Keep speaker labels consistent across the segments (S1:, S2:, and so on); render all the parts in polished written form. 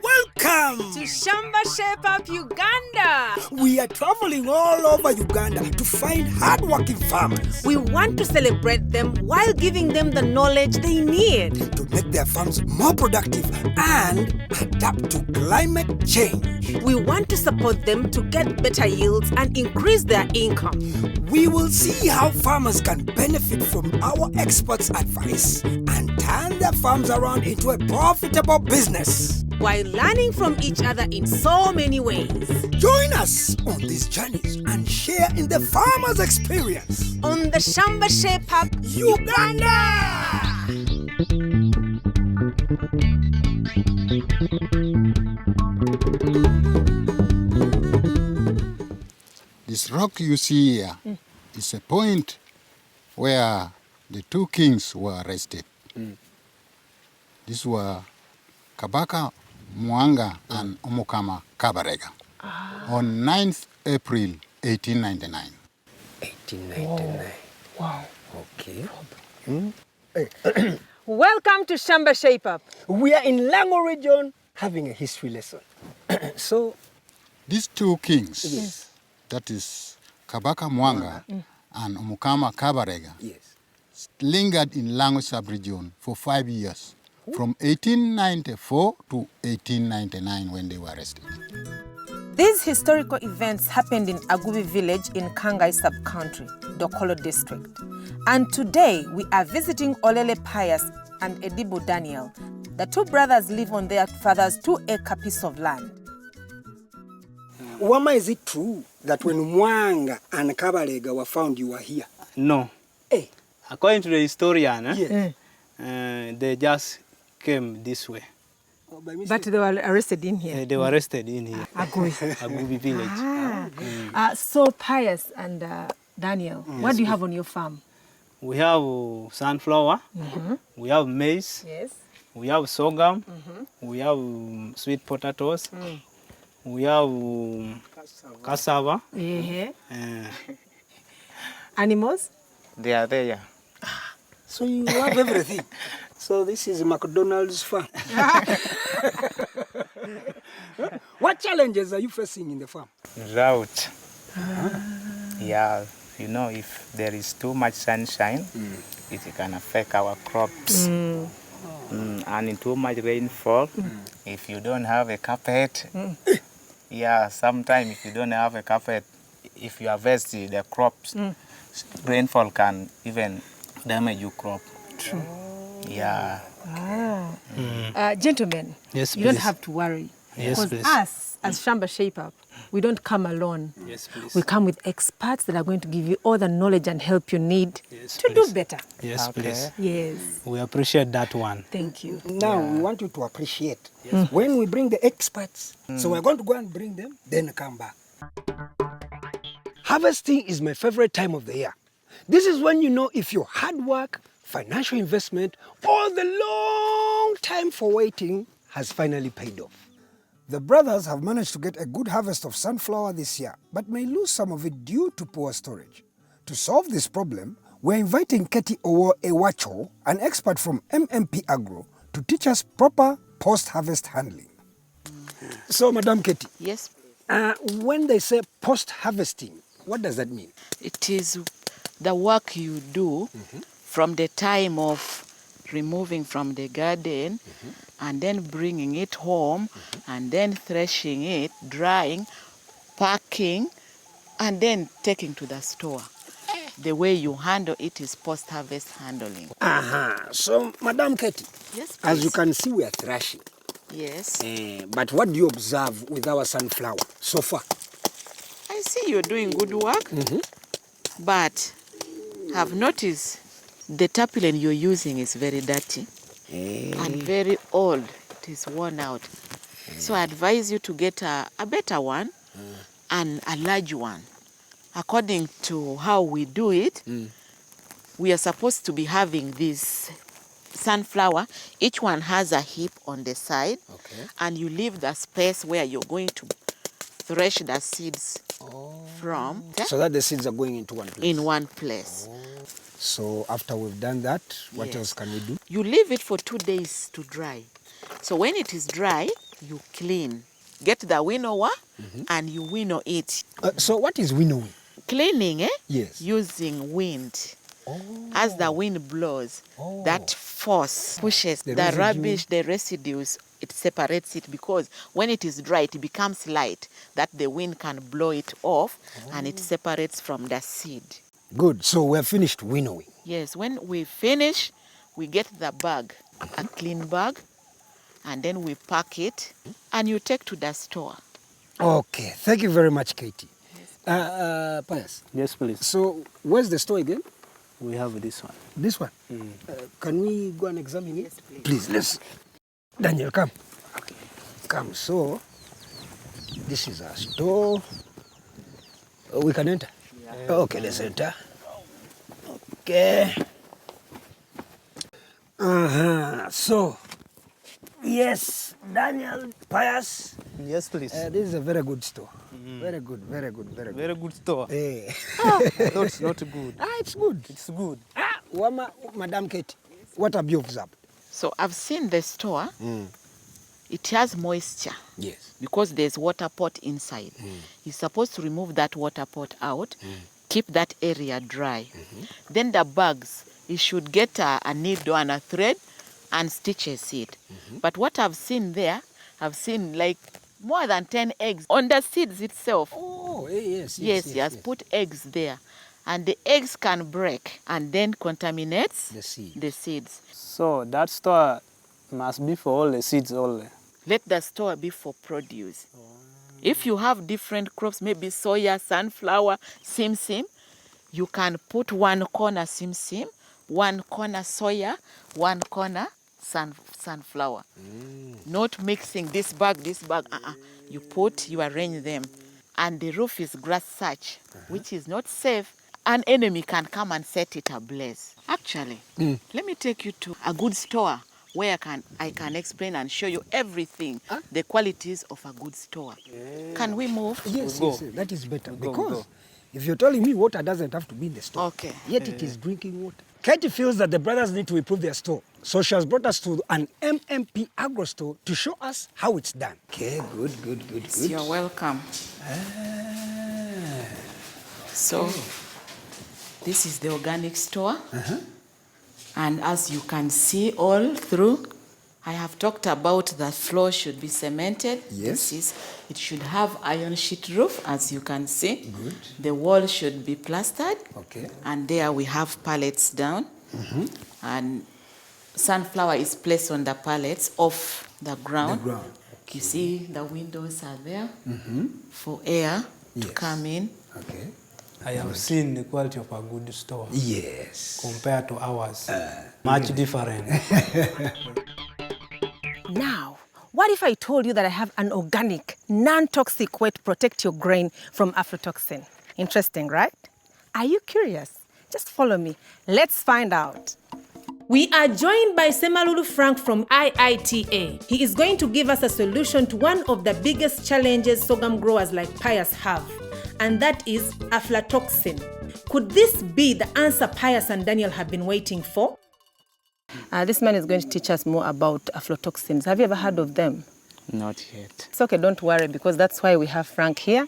S1: Welcome
S2: to Shamba Shape Up Uganda.
S1: We are traveling all over Uganda to find hardworking farmers.
S2: We want to celebrate them while giving them the knowledge they need
S1: to make their farms more productive and adapt to climate change.
S2: We want to support them to get better yields and increase their income.
S1: We will see how farmers can benefit from our experts' advice and turn their farms around into a profitable business,
S2: while learning from each other in so many ways.
S1: Join us on these journeys and share in the farmers' experience
S2: on the Shamba Shape Up
S1: Uganda!
S3: This rock you see here is a point where the two kings were arrested. These were Kabaka Mwanga and omukama Kabalenga on 9th April 1899.
S1: 1899.
S4: Wow.
S1: Okay.
S2: Welcome to Shamba Shape Up.
S4: We are in Lango region having a history lesson. So,
S3: these two kings, that is Kabaka Mwanga and omukama Kabalenga, lingered in Lango sub-region for 5 years, from 1894 to 1899 when they were arrested.
S2: These historical events happened in Agubi village in Kangai Sub County Dokolo district. And today we are visiting Olele Pius and Edubu Daniel. The two brothers live on their father's 2-acre piece of land.
S4: Wama, is it true that when Mwanga and Kabalenga were found, you were here?
S5: No.
S4: Hey.
S5: According to the historian, they just came this way.
S2: But they were arrested in here?
S5: They were arrested in here.
S2: Agubi
S5: village.
S2: So Pius and Daniel, what do you have on your farm?
S5: We have sunflower, we have maize, we have sorghum, we have sweet potatoes, we have cassava.
S2: Animals?
S5: They are there, yeah.
S4: So you have everything. So this is McDonald's farm. What challenges are you facing in the farm?
S6: Drought. Yeah, you know, if there is too much sunshine, it can affect our crops. And in too much rainfall, if you don't have a carpet, sometimes if you don't have a carpet, if you harvest the crops, rainfall can even damage your crop.
S2: True.
S6: Yeah.
S2: Gentlemen,
S5: yes,
S2: you don't have to worry.
S5: Yes,
S2: because us, as Shamba Shape Up, we don't come alone.
S5: Yes, please.
S2: We come with experts that are going to give you all the knowledge and help you need to do better.
S5: Yes, please.
S2: Yes.
S5: We appreciate that one.
S2: Thank you.
S4: Now, we want you to appreciate when we bring the experts. So we're going to go and bring them, then come back. Harvesting is my favorite time of the year. This is when you know if your hard work, financial investment, or the long time for waiting has finally paid off.
S1: The brothers have managed to get a good harvest of sunflower this year, but may lose some of it due to poor storage. To solve this problem, we're inviting Keti Owo Ewacho, an expert from MMP Agro, to teach us proper post-harvest handling.
S4: So, Madam Keti.
S7: Yes, please.
S4: When they say post-harvesting, what does that mean?
S7: It is the work you do from the time of removing from the garden and then bringing it home and then threshing it, drying, packing, and then taking to the store. The way you handle it is post-harvest handling.
S4: So, Madam Keti,
S7: Yes, please.
S4: as you can see, we are thrashing.
S7: Yes.
S4: But what do you observe with our sunflower so far?
S7: I see you're doing good work, but I've noticed the tarpaulin you're using is very dirty and very old. It is worn out. So I advise you to get a better one and a large one. According to how we do it, we are supposed to be having this sunflower. Each one has a hip on the side, and you leave the space where you're going to thresh the seeds from.
S4: So that the seeds are going into one place.
S7: In one place.
S4: So after we've done that, what else can we do?
S7: You leave it for 2 days to dry. So when it is dry, you clean. Get the winnower and you winnow it.
S4: So what is winnowing?
S7: Cleaning,
S4: Yes.
S7: using wind. As the wind blows, that force pushes the
S4: residue.
S7: rubbish, the residues, it separates it, because when it is dry, it becomes light, that the wind can blow it off and it separates from the seed.
S4: Good. So we're finished winnowing.
S7: Yes, when we finish, we get the bag, a clean bag, and then we pack it and you take to the store.
S4: Okay. Thank you very much, Katie. Pius.
S5: Yes, please.
S4: So where's the store again?
S5: We have this one.
S4: This one. Can we go and examine it? Yes, please. Let's. Daniel, come. Okay. Come. So this is our store. We can enter. Yeah. Okay, let's enter. Okay. So, yes, Daniel, Pius.
S5: Yes, please.
S4: This is a very good store. Very good, very good, very good.
S5: Very good store.
S4: Eh.
S5: I thought it's not good.
S4: It's good.
S5: It's good.
S4: Madam Kate, what have you observed?
S7: So I've seen the store. It has moisture.
S4: Yes.
S7: Because there's water pot inside. You're supposed to remove that water pot out, keep that area dry. Then the bags, you should get a needle and a thread and stitches it. But what I've seen there, I've seen like more than 10 eggs on the seeds itself.
S4: Oh, yes.
S7: Yes, put eggs there. And the eggs can break and then contaminates
S4: The seed.
S7: the seeds.
S5: So that store must be for all the seeds only.
S7: Let the store be for produce. If you have different crops, maybe soya, sunflower, simsim, you can put one corner simsim, one corner soya, one corner sunflower. Not mixing this bag. You arrange them. And the roof is grass thatch, which is not safe. An enemy can come and set it ablaze. Actually, let me take you to a good store where I can explain and show you everything, the qualities of a good store. Can we move?
S4: Yes, that is better.
S5: Go.
S4: Because if you're telling me water doesn't have to be in the store,
S7: Okay.
S4: yet it is drinking water. Katie feels that the brothers need to improve their store. So she has brought us to an MMP Agro store to show us how it's done. Okay, good.
S7: You're welcome. So, this is the organic store. And as you can see all through, I have talked about the floor should be cemented.
S4: Yes.
S7: It should have iron sheet roof, as you can see.
S4: Good.
S7: The wall should be plastered.
S4: Okay.
S7: And there we have pallets down. And sunflower is placed on the pallets off the ground.
S4: Okay.
S7: You see the windows are there for air to come in.
S4: Okay.
S8: I have seen the quality of a good store
S4: Yes.
S8: compared to ours. Much different.
S2: Now, what if I told you that I have an organic, non-toxic way to protect your grain from aflatoxin? Interesting, right? Are you curious? Just follow me. Let's find out. We are joined by Semalulu Frank from IITA. He is going to give us a solution to one of the biggest challenges sorghum growers like Pius have, and that is aflatoxin. Could this be the answer Pius and Daniel have been waiting for? This man is going to teach us more about aflatoxins. Have you ever heard of them?
S6: Not yet.
S2: It's okay, don't worry, because that's why we have Frank here.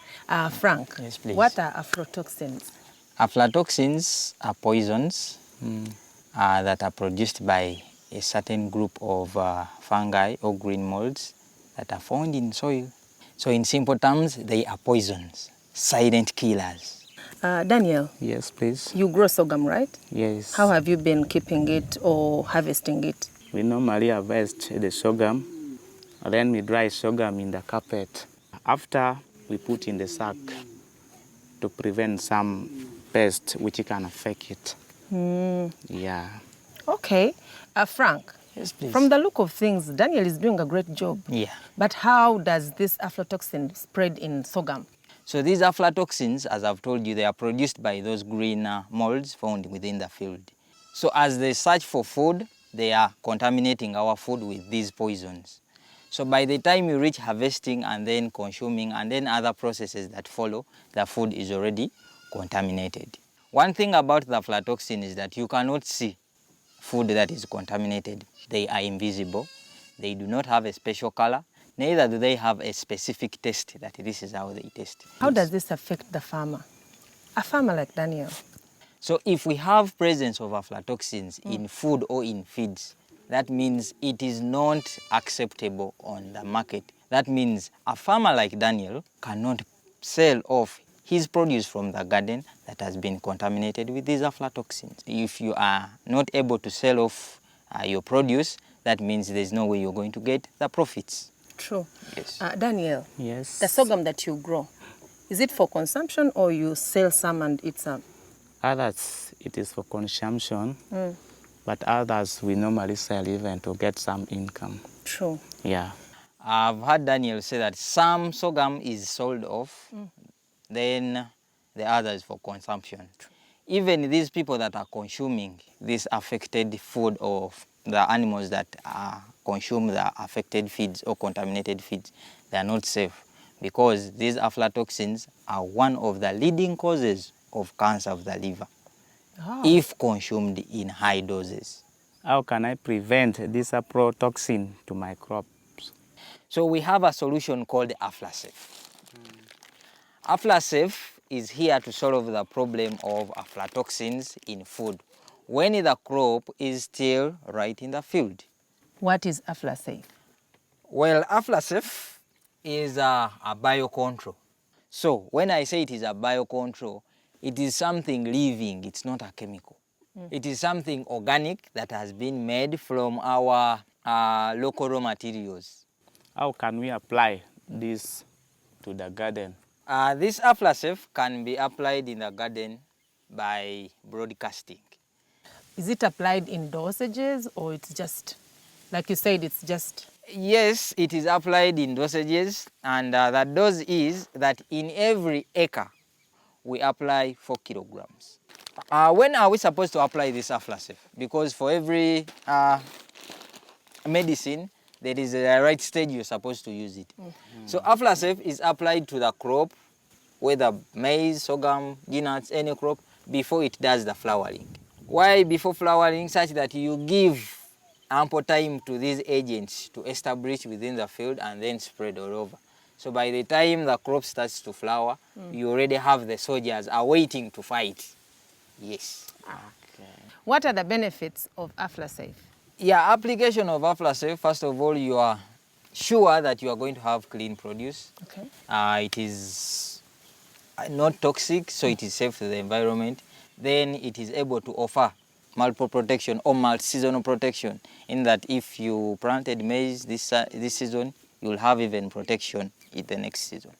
S2: Frank,
S6: Yes, please.
S2: what are aflatoxins?
S6: Aflatoxins are poisons that are produced by a certain group of fungi or green molds that are found in soil. So in simple terms, they are poisons, silent killers.
S2: Daniel,
S6: Yes, please.
S2: you grow sorghum, right?
S6: Yes.
S2: How have you been keeping it or harvesting it?
S6: We normally harvest the sorghum, and then we dry sorghum in the carpet. After, we put in the sack to prevent some pest which can affect it. Yeah.
S2: Okay. Frank,
S6: Yes, please.
S2: from the look of things, Daniel is doing a great job.
S6: Yeah.
S2: But how does this aflatoxin spread in sorghum?
S6: So these aflatoxins, as I've told you, they are produced by those green molds found within the field. So as they search for food, they are contaminating our food with these poisons. So by the time you reach harvesting and then consuming and then other processes that follow, the food is already contaminated. One thing about the aflatoxin is that you cannot see food that is contaminated. They are invisible.
S9: They do not have a special color, neither do they have a specific taste that this is how they taste.
S2: How does this affect the farmer? A farmer like Daniel.
S9: So if we have presence of aflatoxins in food or in feeds, that means it is not acceptable on the market. That means a farmer like Daniel cannot sell off his produce from the garden that has been contaminated with these aflatoxins. If you are not able to sell off your produce, that means there's no way you're going to get the profits.
S2: True.
S9: Yes.
S2: Daniel,
S6: Yes.
S2: the sorghum that you grow, is it for consumption or you sell some and eat some?
S6: Others, it is for consumption, but others we normally sell even to get some income.
S2: True.
S6: Yeah.
S9: I've heard Daniel say that some sorghum is sold off, then the other is for consumption. Even these people that are consuming this affected food or the animals that consume the affected feeds or contaminated feeds, they are not safe because these aflatoxins are one of the leading causes of cancer of the liver if consumed in high doses.
S6: How can I prevent this aflatoxin to my crops?
S9: So we have a solution called AflaSafe. AflaSafe is here to solve the problem of aflatoxins in food when the crop is still right in the field.
S2: What is AflaSafe?
S9: Well, AflaSafe is a biocontrol. So when I say it is a biocontrol, it is something living, it's not a chemical. It is something organic that has been made from our local raw materials.
S6: How can we apply this to the garden?
S9: This AflaSafe can be applied in the garden by broadcasting.
S2: Is it applied in dosages or it's just, like you said, it's just?
S9: Yes, it is applied in dosages, and the dose is that in every acre we apply 4 kilograms. When are we supposed to apply this AflaSafe? Because for every medicine, there is a right stage you're supposed to use it. So AflaSafe is applied to the crop, whether maize, sorghum, peanuts, any crop, before it does the flowering. Why before flowering? Such that you give ample time to these agents to establish within the field and then spread all over. So by the time the crop starts to flower, you already have the soldiers awaiting to fight. Yes.
S6: Okay.
S2: What are the benefits of AflaSafe?
S9: Yeah, application of AflaSafe, first of all, you are sure that you are going to have clean produce.
S2: Okay.
S9: It is not toxic, so it is safe to the environment. Then it is able to offer multiple protection or multi-seasonal protection, in that if you planted maize this season, you will have even protection in the next season.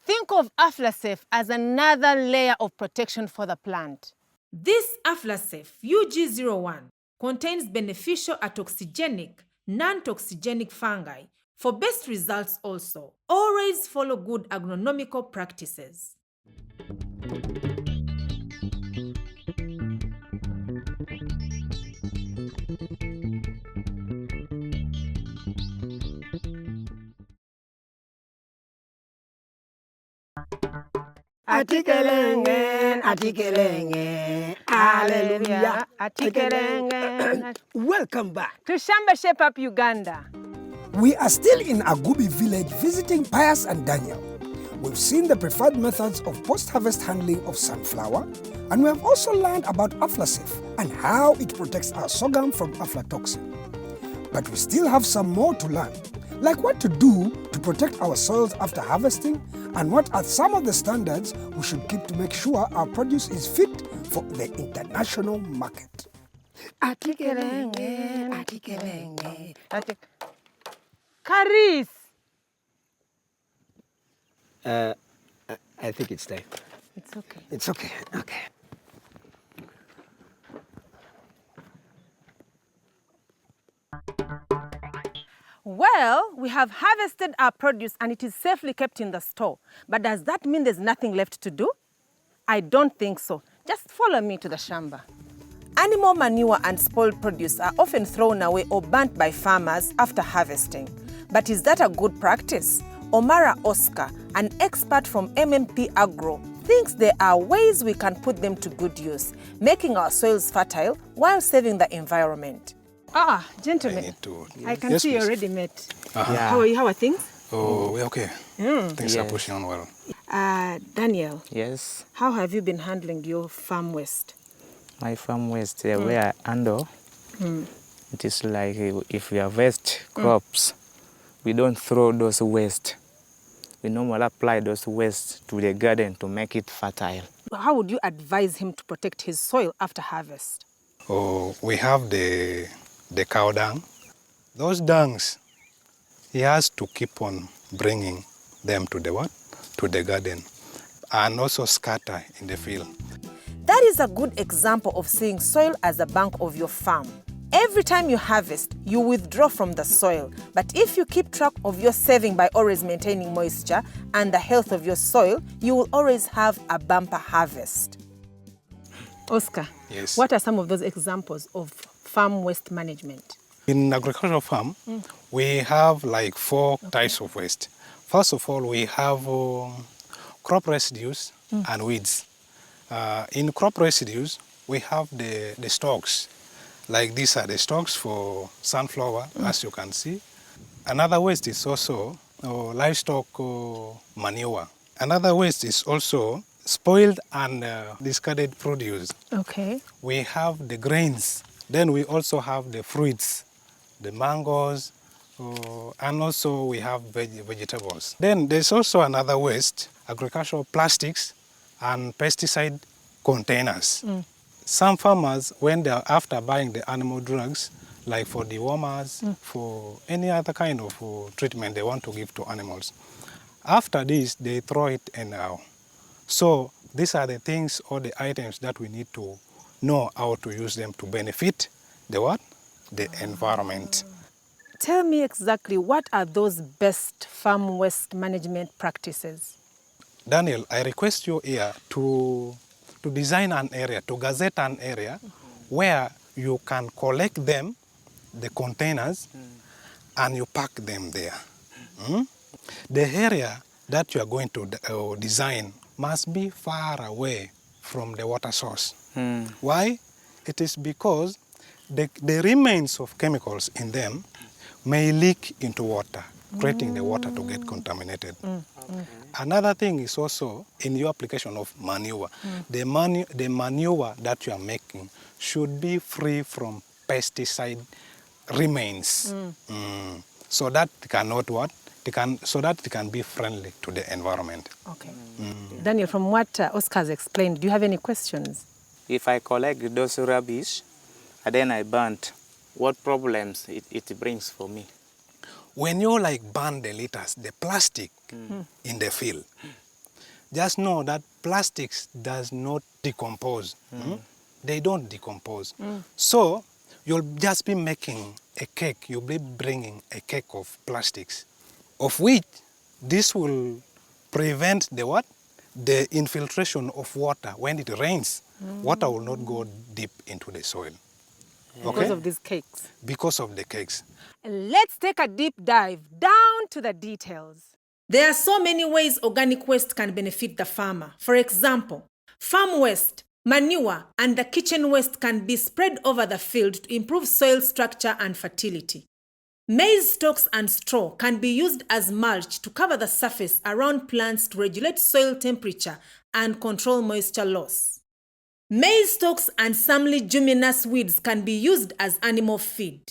S2: Think of AflaSafe as another layer of protection for the plant.
S10: This AflaSafe UG01 contains beneficial atoxigenic, non-toxigenic fungi. For best results also, always follow good agronomical practices.
S4: Atikelenge, atikelenge, hallelujah.
S2: Atikelenge.
S4: Welcome back.
S2: To Shamba Shape Up Uganda.
S1: We are still in Agubi village visiting Pius and Daniel. We've seen the preferred methods of post-harvest handling of sunflower, and we have also learned about AflaSafe and how it protects our sorghum from aflatoxin. But we still have some more to learn, like what to do to protect our soils after harvesting, and what are some of the standards we should keep to make sure our produce is fit for the international market.
S2: Atikelenge, atikelenge. Karis.
S4: I think it's time.
S2: It's okay.
S4: It's okay. Okay.
S2: Well, we have harvested our produce and it is safely kept in the store. But does that mean there's nothing left to do? I don't think so. Just follow me to the Shamba. Animal manure and spoiled produce are often thrown away or burnt by farmers after harvesting. But is that a good practice? Omara Oscar, an expert from MMP Agro, thinks there are ways we can put them to good use, making our soils fertile while saving the environment. Ah,
S11: I
S2: gentlemen,
S11: need to.
S2: I can
S11: Yes,
S2: see you
S11: please.
S2: already met.
S6: Yeah.
S2: How are you? How are things?
S11: Oh, we're okay. Things are
S6: Yes.
S11: pushing on well.
S2: Daniel,
S6: Yes,
S2: how have you been handling your farm waste?
S6: my farm waste, where I handle, it is like if we harvest crops, we don't throw those waste. We normally apply those waste to the garden to make it fertile.
S2: How would you advise him to protect his soil after harvest?
S11: Oh, we have the cow dung. Those dungs, he has to keep on bringing them to the what? To the garden, and also scatter in the field.
S2: That is a good example of seeing soil as a bank of your farm. Every time you harvest, you withdraw from the soil. But if you keep track of your saving by always maintaining moisture and the health of your soil, you will always have a bumper harvest. Oscar,
S11: Yes.
S2: what are some of those examples of farm waste management?
S11: In agricultural farm, we have like 4 types of waste. First of all, we have crop residues and weeds. In crop residues, we have the stalks. Like these are the stalks for sunflower, as you can see. Another waste is also livestock manure. Another waste is also spoiled and discarded produce.
S2: Okay.
S11: We have the grains. Then we also have the fruits, the mangoes, and also we have vegetables. Then there's also another waste, agricultural plastics and pesticide containers. Some farmers, when they're after buying the animal drugs, like for dewormers, for any other kind of treatment they want to give to animals, after this, they throw it anyhow. So these are the things or the items that we need to know how to use them to benefit the what? The environment.
S2: Tell me exactly what are those best farm waste management practices?
S11: Daniel, I request you here to design an area, to gazette an area where you can collect them, the containers, and you pack them there. The area that you are going to design must be far away from the water source. Why? It is because the remains of chemicals in them may leak into water, creating the water to get contaminated. Another thing is also in your application of manure. The manure that you are making should be free from pesticide remains, so that it cannot what? So that it can be friendly to the environment.
S2: Okay. Daniel, from what Oscar has explained, do you have any questions?
S6: If I collect those rubbish and then I burn, what problems it brings for me?
S11: When you like burn the litters, the plastic in the field, just know that plastics does not decompose. They don't decompose. So you'll just be making a cake, you'll be bringing a cake of plastics, of which this will prevent the what? The infiltration of water. When it rains, water will not go deep into the soil.
S2: Because of these cakes.
S11: Because of the cakes.
S2: Let's take a deep dive down to the details.
S10: There are so many ways organic waste can benefit the farmer. For example, farm waste, manure, and the kitchen waste can be spread over the field to improve soil structure and fertility. Maize stalks and straw can be used as mulch to cover the surface around plants to regulate soil temperature and control moisture loss. Maize stalks and some leguminous weeds can be used as animal feed.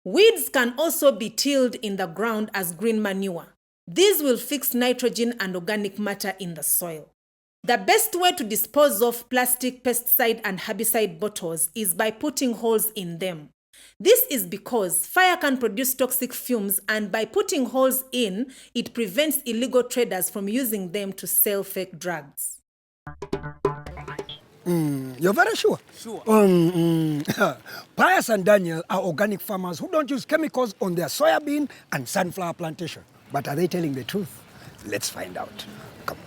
S10: Weeds can also be tilled in the ground as green manure. These will fix nitrogen and organic matter in the soil. The best way to dispose of plastic, pesticide, and herbicide bottles is by putting holes in them. This is because fire can produce toxic fumes, and by putting holes in, it prevents illegal traders from using them to sell fake drugs.
S1: You're very sure? Sure. Pius and Daniel are organic farmers who don't use chemicals on their soyabean and sunflower plantation. But are they telling the truth? Let's find out. Come.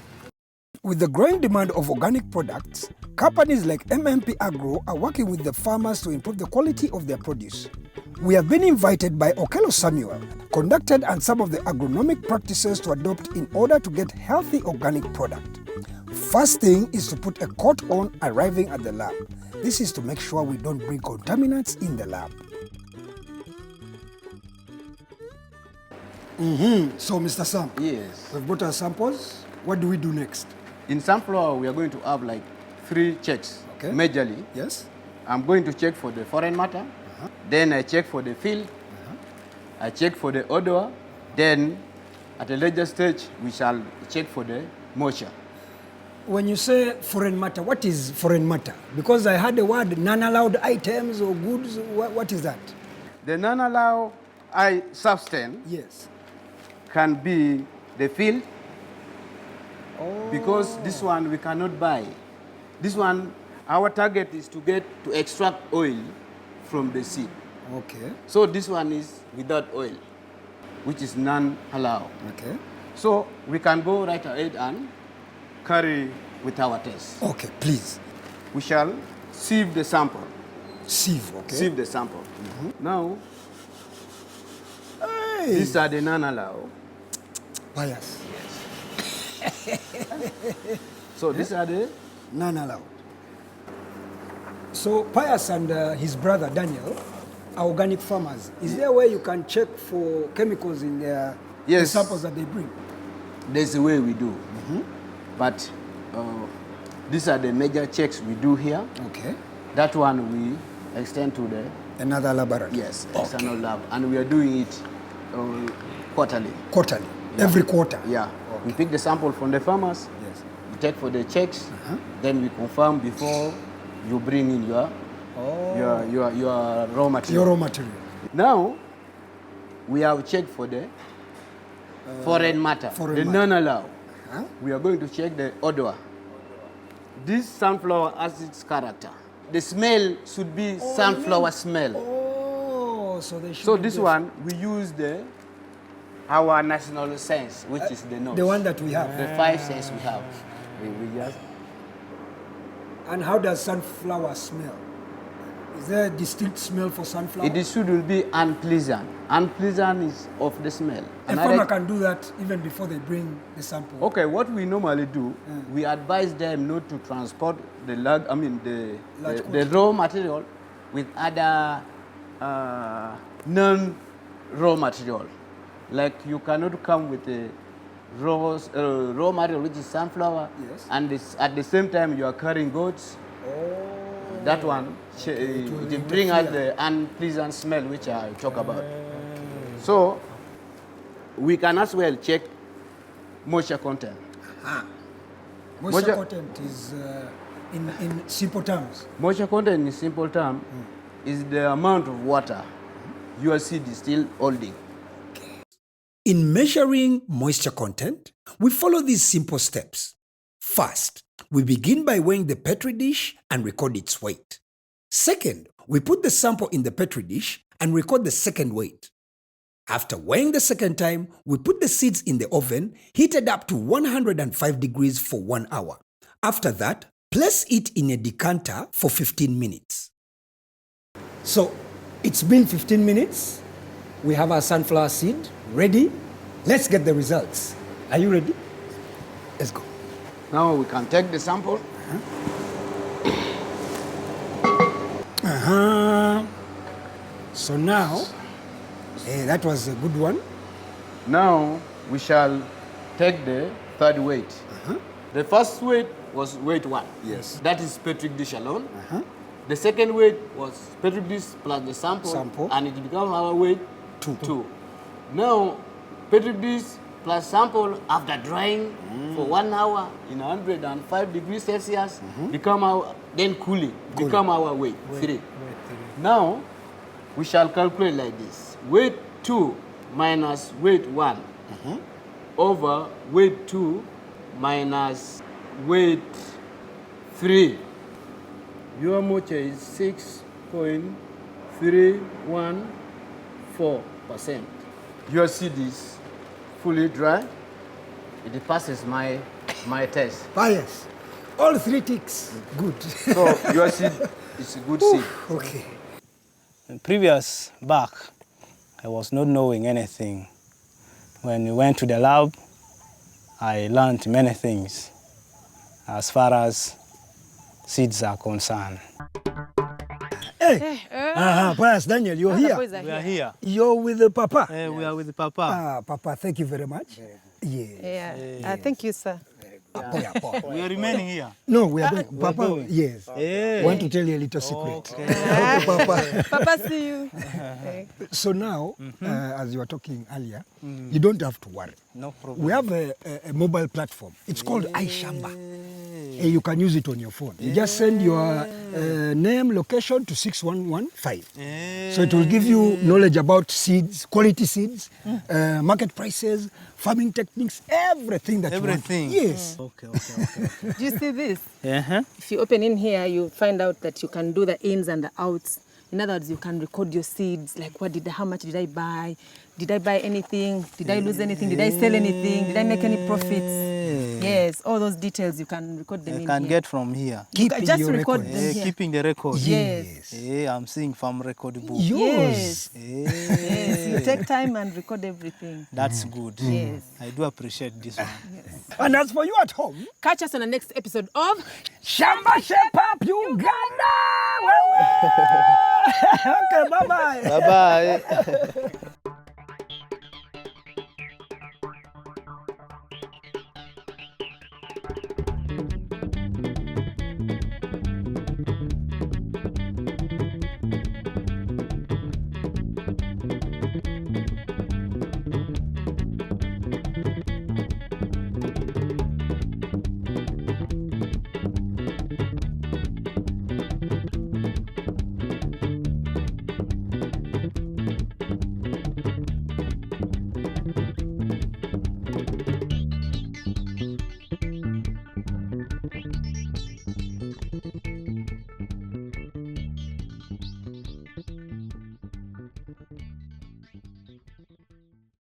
S1: With the growing demand of organic products, companies like MMP Agro are working with the farmers to improve the quality of their produce. We have been invited by Okello Samuel, conducted and some of the agronomic practices to adopt in order to get healthy organic product. First thing is to put a coat on arriving at the lab. This is to make sure we don't bring contaminants in the lab. So, Mr. Sam,
S12: Yes.
S1: we've got our samples. What do we do next?
S12: In sunflower, we are going to have like 3 checks,
S1: Okay.
S12: majorly.
S1: Yes.
S12: I'm going to check for the foreign matter. Then I check for the field. I check for the odor. Then, at a later stage, we shall check for the moisture.
S1: When you say foreign matter, what is foreign matter? Because I heard the word non-allowed items or goods. What is that?
S12: The non-allowed substance
S1: Yes.
S12: can be the field, because this one we cannot buy. This one, our target is to extract oil from the seed.
S1: Okay.
S12: So this one is without oil, which is non-allowed.
S1: Okay.
S12: So we can go right ahead and carry with our test.
S1: Okay, please.
S12: We shall sieve the sample.
S1: Sieve, okay.
S12: Sieve the sample. Now,
S1: Hey.
S12: these are the non-allowed.
S1: Pius.
S12: So these are the
S1: Non-allowed. So Pius and his brother Daniel are organic farmers. Is there a way you can check for chemicals in the
S12: Yes.
S1: samples that they bring?
S12: There's a way we do. But these are the major checks we do here.
S1: Okay.
S12: That one we extend to the
S1: Another laboratory?
S12: yes, external lab. And we are doing it quarterly.
S1: Quarterly?
S12: Yeah.
S1: Every quarter?
S12: Yeah. We pick the sample from the farmers.
S1: Yes.
S12: We take for the checks. Then we confirm before you bring in your raw material.
S1: Your raw material.
S12: Now, we have checked for the foreign matter, the non-allowed. We are going to check the odor. This sunflower has its character. The smell should be sunflower smell.
S1: Oh, so they should.
S12: So this one, we use our national sense, which is the nose.
S1: The one that we have.
S12: The 5 sense we have. We just...
S1: And how does sunflower smell? Is there a distinct smell for sunflower?
S12: It should be unpleasant. Unpleasant is of the smell.
S1: A farmer can do that even before they bring the sample.
S12: Okay, what we normally do, we advise them not to transport the raw material with other non-raw material. Like you cannot come with a raw material, which is sunflower,
S1: Yes.
S12: and at the same time you are carrying goats. That one, it bring out the unpleasant smell which I talk about. So, we can as well check moisture content.
S1: Moisture content is, in simple terms.
S12: Moisture content in simple terms is the amount of water your seed is still holding.
S1: In measuring moisture content, we follow these simple steps. First, we begin by weighing the petri dish and record its weight. Second, we put the sample in the petri dish and record the second weight. After weighing the second time, we put the seeds in the oven, heated up to 105 degrees for 1 hour. After that, place it in a decanter for 15 minutes. So, it's been 15 minutes. We have our sunflower seed ready. Let's get the results. Are you ready? Let's go.
S12: Now we can take the sample.
S1: So now, that was a good one.
S12: Now we shall take the third weight. The first weight was weight 1.
S1: Yes.
S12: That is petri dish alone. The second weight was petri dish plus the sample. And it becomes our weight 2. Now, petri dish plus sample after drying for 1 hour in 105 degrees Celsius, then cooling, become our weight 3. Now, we shall calculate like this. Weight 2 minus weight 1 over weight 2 minus weight 3. Your moisture is 6.314%. Your seed is fully dry. It passes my test.
S1: Pius, all 3 ticks. Good.
S12: So your seed is a good seed.
S1: Okay.
S5: Previous back, I was not knowing anything. When we went to the lab, I learned many things as far as seeds are concerned.
S4: Hey. Pius Daniel, you're here.
S5: We are here.
S4: You're with the Papa.
S5: We are with Papa.
S4: Papa, thank you very much. Yeah.
S2: Thank you, sir.
S5: We are remaining here.
S4: No, we are going. Papa, yes. I want to tell you a little secret.
S2: Okay, Papa. Papa, see you.
S4: So now, as you were talking earlier, you don't have to worry.
S5: No problem.
S4: We have a mobile platform. It's called iShamba. You can use it on your phone. You just send your name, location to 6115. So it will give you knowledge about seeds, quality seeds, market prices, farming techniques, everything that you want. Yes.
S5: Okay.
S2: Do you see this? If you open in here, you find out that you can do the ins and the outs. In other words, you can record your seeds, like how much did I buy? Did I buy anything? Did I lose anything? Did I sell anything? Did I make any profits? Yes, all those details you can record them in here.
S5: You can get from here.
S2: Just record them here.
S5: Keeping the record.
S2: Yes.
S5: I'm seeing farm record book.
S2: Yes. Yes. You take time and record everything.
S5: That's good.
S2: Yes.
S5: I do appreciate this one.
S2: Yes.
S4: And as for you at home,
S10: Catch us on the next episode of
S4: Shamba Shape Up Uganda! Okay, bye-bye.
S5: Bye-bye.